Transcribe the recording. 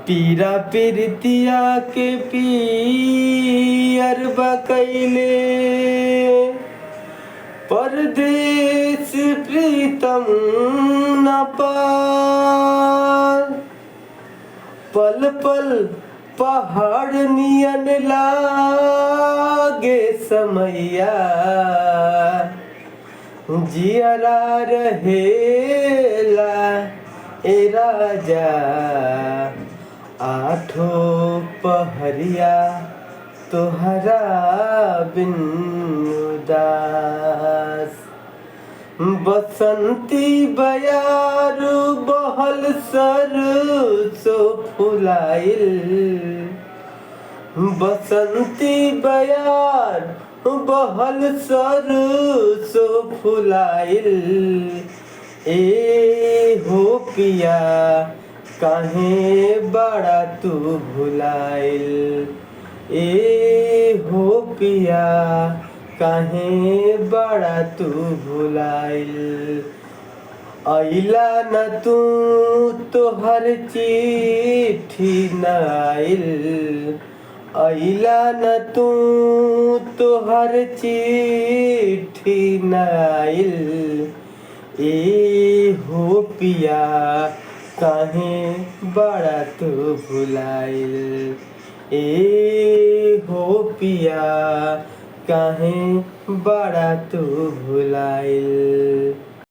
पीरा पीरितिया के पीर बकैले परदेस प्रीतम न पार। पल पल पहाड़ नियन लागे समैया जियरा रहेला ए राजा। आठो पहरिया तोहरा बिन उदास। बसंती बयार बहल सरसो फुलाइल। बसंती बयार बहल सरसो फुलाइल। ए हो पिया काहे बड़ा तू भुलाइल। ए हो पिया काहे बड़ा तू भुलाइल। अइला न तू तोहर चिट्ठी न आइल। अइला न तू तोहर चिट्ठी न आइल। ए हो पिया काहे बड़ा तू भुलाइल। ए हो पिया काहे बड़ा तू भुलाइल।